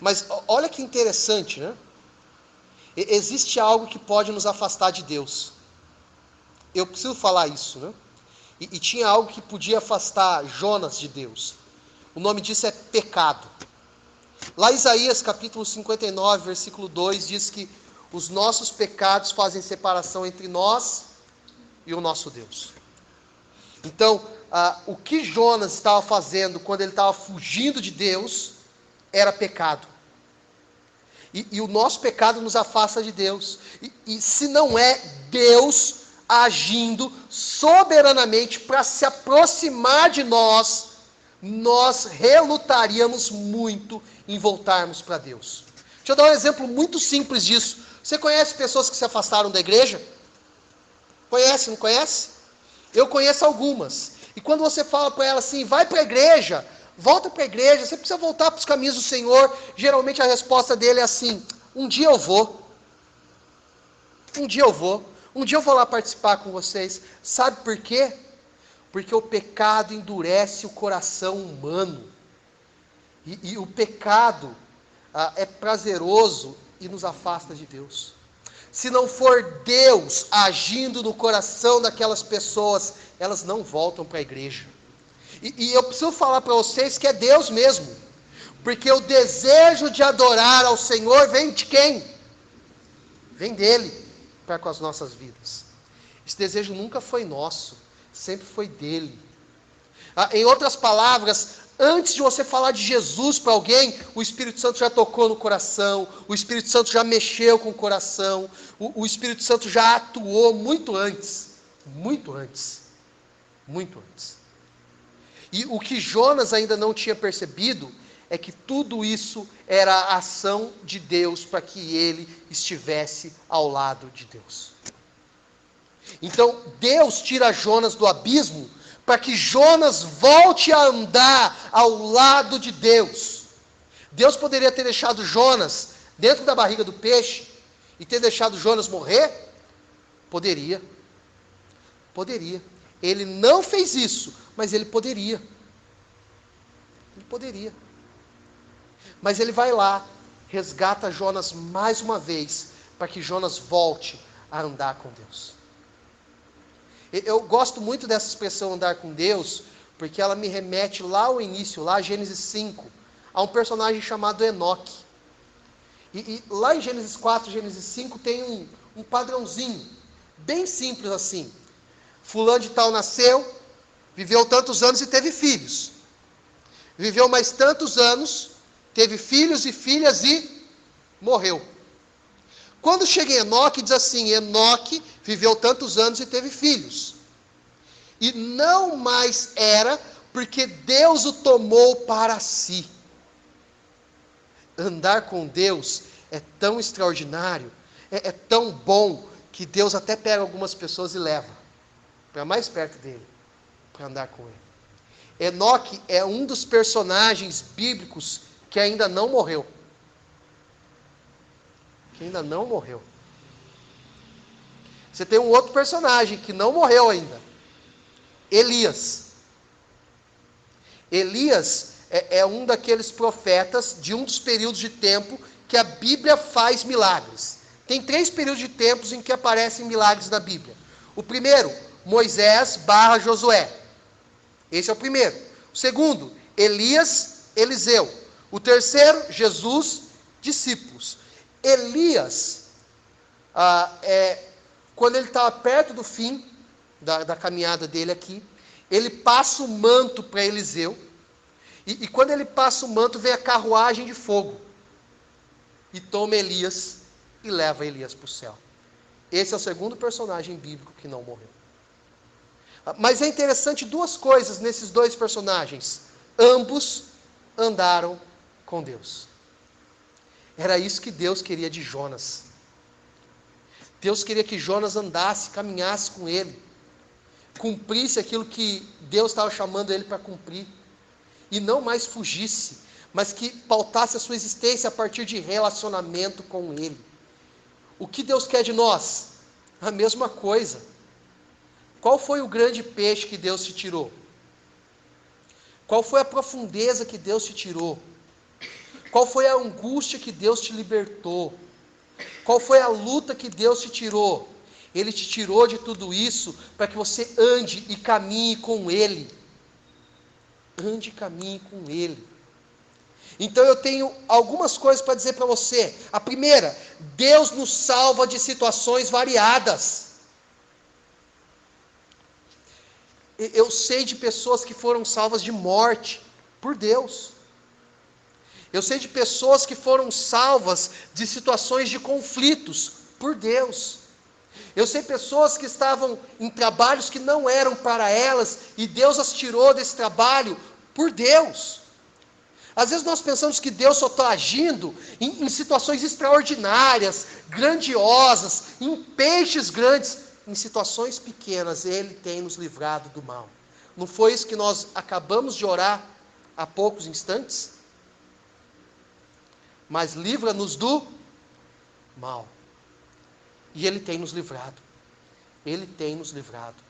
Mas olha que interessante, né? Existe algo que pode nos afastar de Deus. Eu preciso falar isso, né? E tinha algo que podia afastar Jonas de Deus. O nome disso é pecado. Lá em Isaías capítulo 59, versículo 2, diz que os nossos pecados fazem separação entre nós e o nosso Deus. Então, o que Jonas estava fazendo quando ele estava fugindo de Deus, era pecado. E o nosso pecado nos afasta de Deus. E se não é Deus agindo soberanamente para se aproximar de nós, nós relutaríamos muito em voltarmos para Deus. Deixa eu dar um exemplo muito simples disso. Você conhece pessoas que se afastaram da igreja? Conhece, não conhece? Eu conheço algumas. E quando você fala para ela assim, vai para a igreja, volta para a igreja, você precisa voltar para os caminhos do Senhor, geralmente a resposta dele é assim, um dia eu vou. Um dia eu vou. Um dia eu vou lá participar com vocês. Sabe por quê? Porque o pecado endurece o coração humano. E o pecado é prazeroso e nos afasta de Deus. Se não for Deus agindo no coração daquelas pessoas, elas não voltam para a igreja. E eu preciso falar para vocês que é Deus mesmo. Porque o desejo de adorar ao Senhor vem de quem? Vem dele para com as nossas vidas. Esse desejo nunca foi nosso, sempre foi dele. Em outras palavras, antes de você falar de Jesus para alguém, o Espírito Santo já tocou no coração, o Espírito Santo já mexeu com o coração, o Espírito Santo já atuou muito antes. Muito antes. Muito antes. E o que Jonas ainda não tinha percebido é que tudo isso era a ação de Deus para que ele estivesse ao lado de Deus. Então, Deus tira Jonas do abismo para que Jonas volte a andar ao lado de Deus. Deus poderia ter deixado Jonas dentro da barriga do peixe e ter deixado Jonas morrer? Poderia. Poderia. Ele não fez isso, mas ele poderia. Ele poderia. Mas ele vai lá, resgata Jonas mais uma vez, para que Jonas volte a andar com Deus. Eu gosto muito dessa expressão andar com Deus, porque ela me remete lá ao início, lá Gênesis 5, a um personagem chamado Enoque. E lá em Gênesis 4, Gênesis 5, tem um padrãozinho, bem simples assim. Fulano de tal nasceu, viveu tantos anos e teve filhos. Viveu mais tantos anos, teve filhos e filhas e morreu. Quando chega em Enoque, diz assim, Enoque viveu tantos anos e teve filhos. E não mais era, porque Deus o tomou para si. Andar com Deus é tão extraordinário, é tão bom, que Deus até pega algumas pessoas e leva para mais perto dele, para andar com ele. Enoque é um dos personagens bíblicos que ainda não morreu. Que ainda não morreu. Você tem um outro personagem que não morreu ainda. Elias. Elias é um daqueles profetas de um dos períodos de tempo que a Bíblia faz milagres. Tem 3 períodos de tempos em que aparecem milagres na Bíblia. O primeiro, Moisés / Josué. Esse é o primeiro. O segundo, Elias, Eliseu. O terceiro, Jesus, discípulos. Elias, quando ele estava perto do fim da caminhada dele aqui, ele passa o manto para Eliseu, e quando ele passa o manto, vem a carruagem de fogo, e toma Elias, e leva Elias para o céu. Esse é o segundo personagem bíblico que não morreu. Mas é interessante 2 coisas nesses 2 personagens. Ambos andaram com Deus. Era isso que Deus queria de Jonas. Deus queria que Jonas andasse, caminhasse com ele, cumprisse aquilo que Deus estava chamando ele para cumprir, e não mais fugisse, mas que pautasse a sua existência a partir de relacionamento com ele. O que Deus quer de nós? A mesma coisa. Qual foi o grande peixe que Deus te tirou? Qual foi a profundeza que Deus te tirou? Qual foi a angústia que Deus te libertou? Qual foi a luta que Deus te tirou? Ele te tirou de tudo isso para que você ande e caminhe com Ele. Ande e caminhe com Ele. Então eu tenho algumas coisas para dizer para você. A primeira, Deus nos salva de situações variadas. Eu sei de pessoas que foram salvas de morte por Deus. Eu sei de pessoas que foram salvas de situações de conflitos por Deus. Eu sei pessoas que estavam em trabalhos que não eram para elas e Deus as tirou desse trabalho por Deus. Às vezes nós pensamos que Deus só está agindo em situações extraordinárias, grandiosas, em peixes grandes. Em situações pequenas, Ele tem nos livrado do mal. Não foi isso que nós acabamos de orar há poucos instantes? Mas livra-nos do mal. E Ele tem nos livrado. Ele tem nos livrado.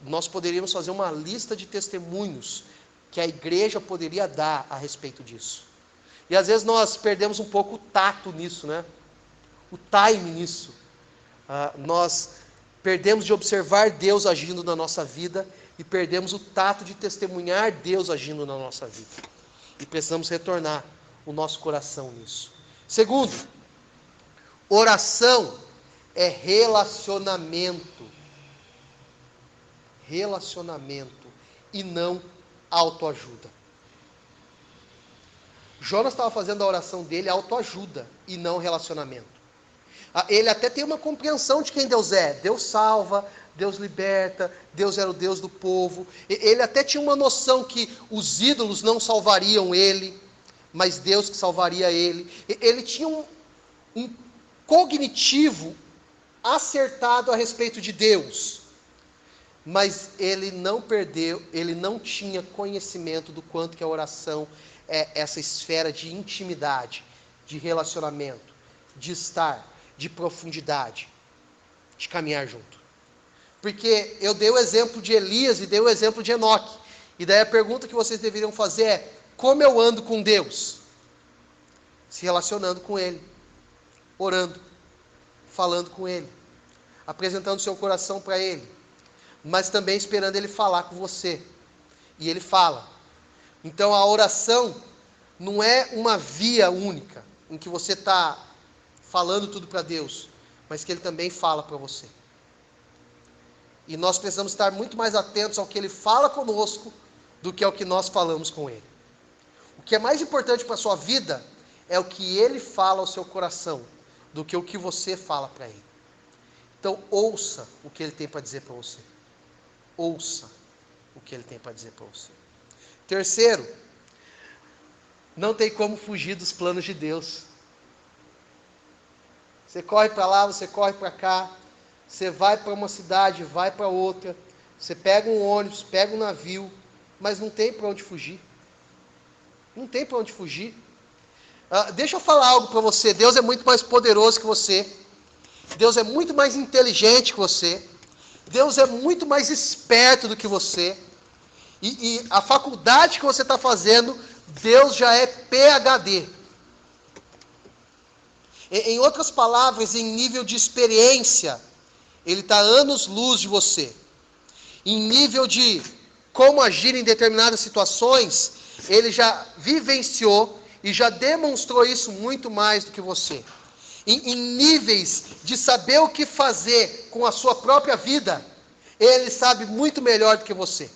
Nós poderíamos fazer uma lista de testemunhos que a igreja poderia dar a respeito disso. E às vezes nós perdemos um pouco o tato nisso, né? O time nisso. Nós perdemos de observar Deus agindo na nossa vida e perdemos o tato de testemunhar Deus agindo na nossa vida. E precisamos retornar o nosso coração nisso. Segundo, oração é relacionamento. Relacionamento e não autoajuda. Jonas estava fazendo a oração dele autoajuda e não relacionamento. Ele até tem uma compreensão de quem Deus é. Deus salva, Deus liberta, Deus era o Deus do povo. Ele até tinha uma noção que os ídolos não salvariam ele, mas Deus que salvaria ele. Ele tinha um cognitivo acertado a respeito de Deus. Mas ele não tinha conhecimento do quanto que a oração é essa esfera de intimidade, de relacionamento, de estar, de profundidade, de caminhar junto. Porque eu dei o exemplo de Elias e dei o exemplo de Enoque. E daí a pergunta que vocês deveriam fazer é: como eu ando com Deus? Se relacionando com Ele, orando, falando com Ele, apresentando seu coração para Ele, mas também esperando Ele falar com você. E Ele fala. Então a oração não é uma via única, em que você está falando tudo para Deus, mas que Ele também fala para você. E nós precisamos estar muito mais atentos ao que Ele fala conosco, do que ao que nós falamos com Ele. O que é mais importante para a sua vida, é o que Ele fala ao seu coração, do que o que você fala para Ele. Então ouça o que Ele tem para dizer para você. Ouça o que Ele tem para dizer para você. Terceiro, não tem como fugir dos planos de Deus. Você corre para lá, você corre para cá, você vai para uma cidade, vai para outra, você pega um ônibus, pega um navio, mas não tem para onde fugir. Não tem para onde fugir. Deixa eu falar algo para você. Deus é muito mais poderoso que você. Deus é muito mais inteligente que você. Deus é muito mais esperto do que você. E a faculdade que você está fazendo, Deus já é PhD. Em outras palavras, em nível de experiência, Ele está anos-luz de você. Em nível de como agir em determinadas situações, Ele já vivenciou e já demonstrou isso muito mais do que você. Em níveis de saber o que fazer com a sua própria vida, Ele sabe muito melhor do que você.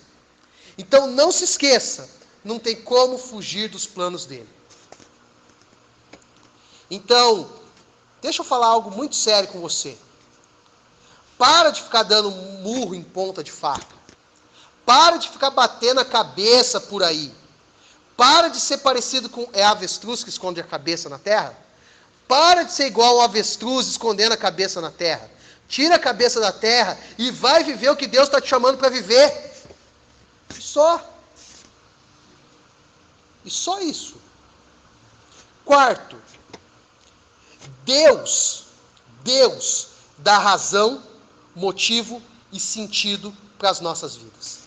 Então não se esqueça, não tem como fugir dos planos dele. Então, deixa eu falar algo muito sério com você. Para de ficar dando murro em ponta de faca. Para de ficar batendo a cabeça por aí. Para de ser parecido com... É a avestruz que esconde a cabeça na terra? Para de ser igual ao avestruz escondendo a cabeça na terra. Tira a cabeça da terra e vai viver o que Deus está te chamando para viver. Só. E só isso. Quarto, Deus dá razão, motivo e sentido para as nossas vidas.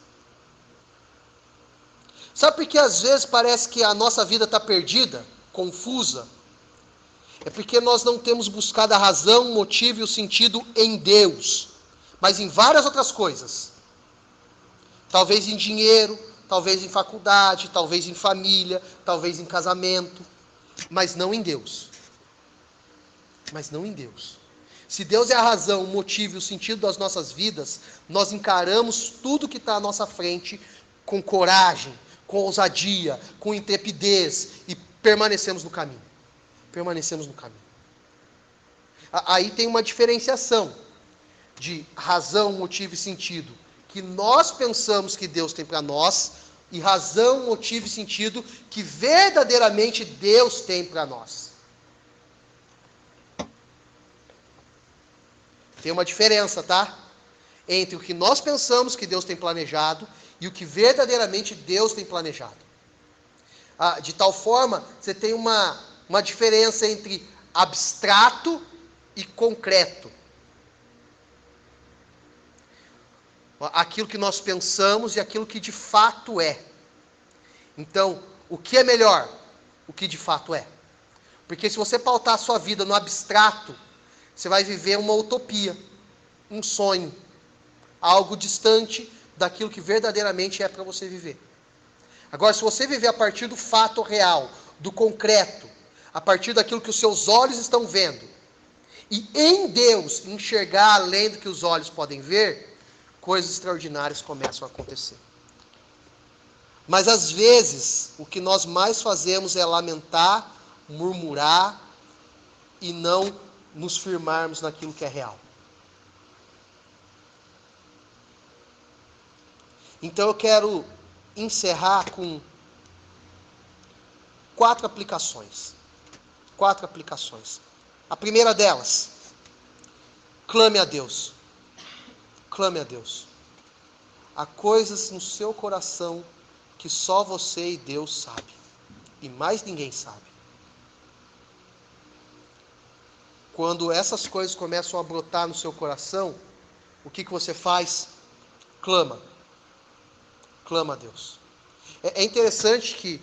Sabe por que às vezes parece que a nossa vida está perdida, confusa? É porque nós não temos buscado a razão, o motivo e o sentido em Deus, mas em várias outras coisas. Talvez em dinheiro, talvez em faculdade, talvez em família, talvez em casamento, mas não em Deus. Mas não em Deus. Se Deus é a razão, o motivo e o sentido das nossas vidas, nós encaramos tudo que está à nossa frente com coragem, com ousadia, com intrepidez e permanecemos no caminho. Permanecemos no caminho. Aí tem uma diferenciação de razão, motivo e sentido que nós pensamos que Deus tem para nós e razão, motivo e sentido que verdadeiramente Deus tem para nós. Tem uma diferença, tá? Entre o que nós pensamos que Deus tem planejado e o que verdadeiramente Deus tem planejado. De tal forma, você tem uma diferença entre abstrato e concreto. Aquilo que nós pensamos e aquilo que de fato é. Então, o que é melhor? O que de fato é. Porque se você pautar a sua vida no abstrato, você vai viver uma utopia, um sonho, algo distante daquilo que verdadeiramente é para você viver. Agora, se você viver a partir do fato real, do concreto, a partir daquilo que os seus olhos estão vendo, e em Deus enxergar além do que os olhos podem ver, coisas extraordinárias começam a acontecer. Mas às vezes, o que nós mais fazemos é lamentar, murmurar e não nos firmarmos naquilo que é real. Então eu quero encerrar com 4 aplicações. 4 aplicações. A primeira delas, clame a Deus. Clame a Deus. Há coisas no seu coração que só você e Deus sabe. E mais ninguém sabe. Quando essas coisas começam a brotar no seu coração, o que você faz? Clama. Clama a Deus. É interessante que,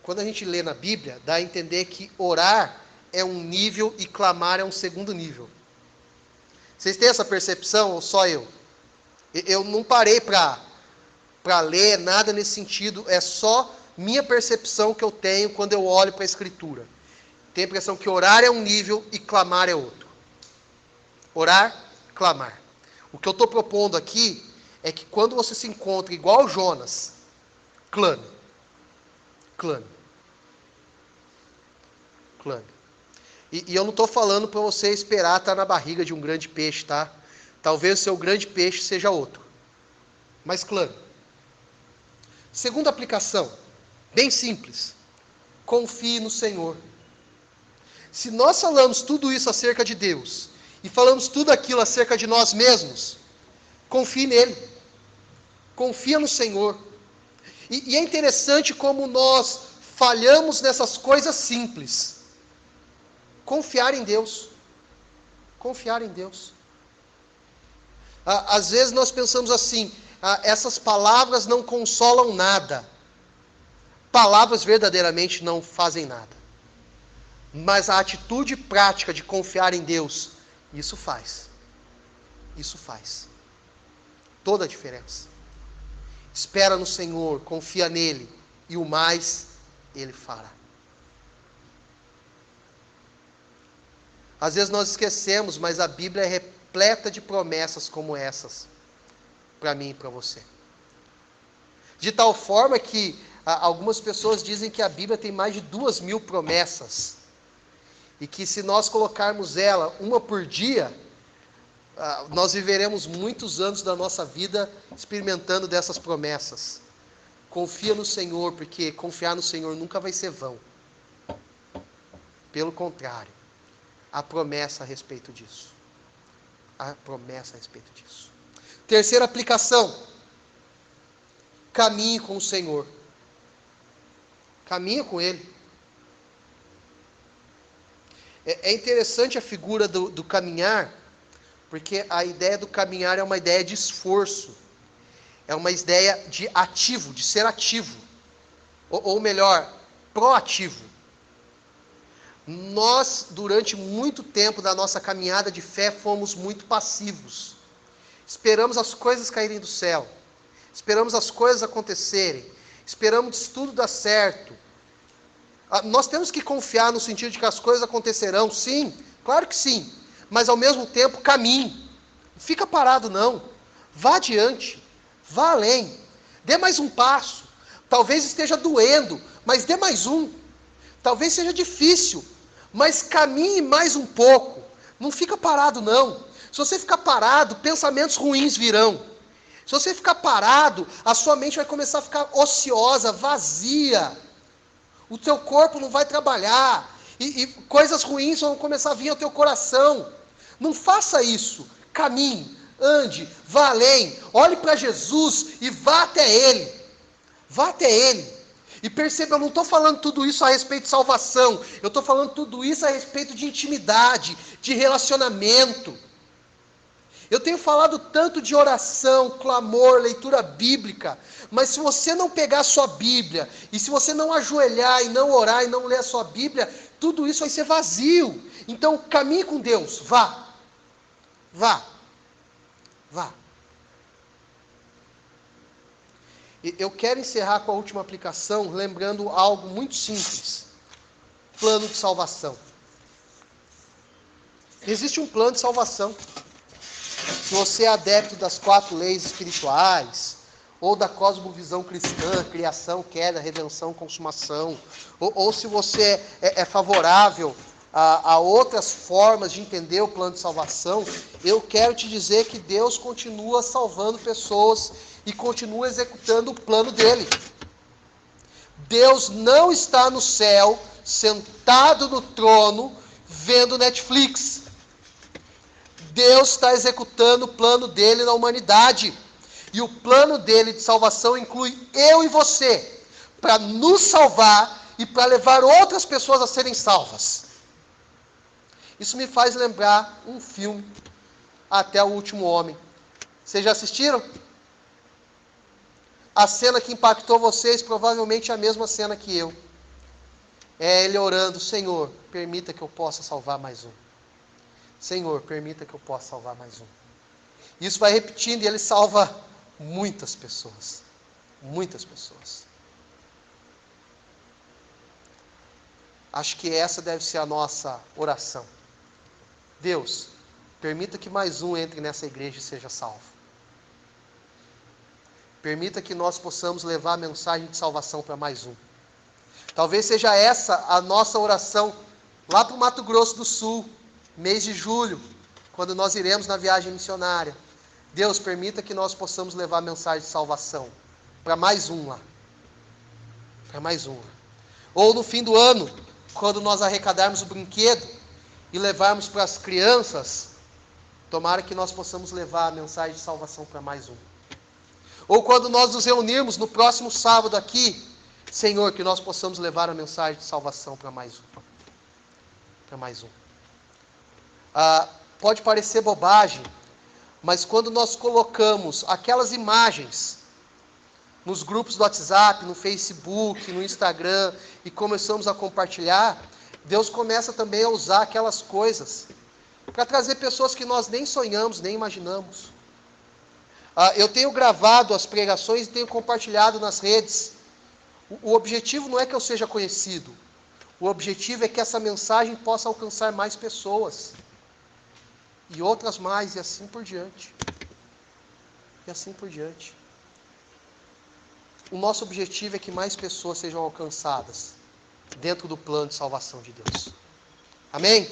quando a gente lê na Bíblia, dá a entender que orar é um nível e clamar é um segundo nível. Vocês têm essa percepção ou só eu? Eu não parei para ler nada nesse sentido, é só minha percepção que eu tenho quando eu olho para a Escritura. Tenho a impressão que orar é um nível e clamar é outro. Orar, clamar. O que eu estou propondo aqui é que quando você se encontra igual Jonas, clame. Clame. Clame. E eu não estou falando para você esperar estar na barriga de um grande peixe, tá? Talvez o seu grande peixe seja outro. Mas clame. Segunda aplicação, bem simples. Confie no Senhor. Se nós falamos tudo isso acerca de Deus, e falamos tudo aquilo acerca de nós mesmos, confie nele. Confia no Senhor. E é interessante como nós falhamos nessas coisas simples. Confiar em Deus. Confiar em Deus. Às vezes nós pensamos assim, essas palavras não consolam nada. Palavras verdadeiramente não fazem nada. Mas a atitude prática de confiar em Deus, isso faz. Isso faz. Toda a diferença. Espera no Senhor, confia nele, e o mais ele fará. Às vezes nós esquecemos, mas a Bíblia é repleta de promessas como essas, para mim e para você. De tal forma que algumas pessoas dizem que a Bíblia tem mais de 2.000 promessas. E que se nós colocarmos ela uma por dia, nós viveremos muitos anos da nossa vida experimentando dessas promessas. Confia no Senhor, porque confiar no Senhor nunca vai ser vão. Pelo contrário, há promessa a respeito disso. Há promessa a respeito disso. Terceira aplicação. Caminhe com o Senhor. Caminhe com Ele. É interessante a figura do caminhar, porque a ideia do caminhar é uma ideia de esforço. É uma ideia de ativo, de ser ativo. Ou melhor, proativo. Nós, durante muito tempo da nossa caminhada de fé, fomos muito passivos. Esperamos as coisas caírem do céu. Esperamos as coisas acontecerem. Esperamos tudo dar certo. Nós temos que confiar no sentido de que as coisas acontecerão, sim, claro que sim. Mas ao mesmo tempo, caminhe. Não fica parado não. Vá adiante. Vá além. Dê mais um passo. Talvez esteja doendo, mas dê mais um. Talvez seja difícil, mas caminhe mais um pouco. Não fica parado não. Se você ficar parado, pensamentos ruins virão. Se você ficar parado, a sua mente vai começar a ficar ociosa, vazia. O teu corpo não vai trabalhar. E coisas ruins vão começar a vir ao teu coração. Não faça isso. Caminhe, ande, vá além. Olhe para Jesus e vá até Ele. Vá até Ele. E perceba, eu não estou falando tudo isso a respeito de salvação. Eu estou falando tudo isso a respeito de intimidade, de relacionamento. Eu tenho falado tanto de oração, clamor, leitura bíblica, mas se você não pegar a sua Bíblia, e se você não ajoelhar e não orar e não ler a sua Bíblia, tudo isso vai ser vazio. Então caminhe com Deus, vá. Vá. Vá. Eu quero encerrar com a última aplicação, lembrando algo muito simples. Plano de salvação. Existe um plano de salvação. Se você é adepto das 4 leis espirituais, ou da cosmovisão cristã, criação, queda, redenção, consumação, ou se você é favorável a outras formas de entender o plano de salvação, eu quero te dizer que Deus continua salvando pessoas e continua executando o plano dele. Deus não está no céu, sentado no trono, vendo Netflix. Deus está executando o plano dele na humanidade. E o plano dele de salvação inclui eu e você, para nos salvar e para levar outras pessoas a serem salvas. Isso me faz lembrar um filme, Até o Último Homem. Vocês já assistiram? A cena que impactou vocês provavelmente é a mesma cena que eu. É ele orando, Senhor, permita que eu possa salvar mais um. Senhor, permita que eu possa salvar mais um. Isso vai repetindo e ele salva muitas pessoas. Muitas pessoas. Acho que essa deve ser a nossa oração. Deus, permita que mais um entre nessa igreja e seja salvo. Permita que nós possamos levar a mensagem de salvação para mais um. Talvez seja essa a nossa oração lá para o Mato Grosso do Sul, mês de julho, quando nós iremos na viagem missionária. Deus, permita que nós possamos levar a mensagem de salvação para mais um lá. Para mais um lá. Ou no fim do ano, quando nós arrecadarmos o brinquedo e levarmos para as crianças, tomara que nós possamos levar a mensagem de salvação para mais um. Ou quando nós nos reunirmos no próximo sábado aqui, Senhor, que nós possamos levar a mensagem de salvação para mais um. Para mais um. Pode parecer bobagem, mas quando nós colocamos aquelas imagens nos grupos do WhatsApp, no Facebook, no Instagram, e começamos a compartilhar, Deus começa também a usar aquelas coisas para trazer pessoas que nós nem sonhamos, nem imaginamos. Eu tenho gravado as pregações e tenho compartilhado nas redes. O objetivo não é que eu seja conhecido. O objetivo é que essa mensagem possa alcançar mais pessoas. E outras mais, e assim por diante. E assim por diante. O nosso objetivo é que mais pessoas sejam alcançadas dentro do plano de salvação de Deus. Amém?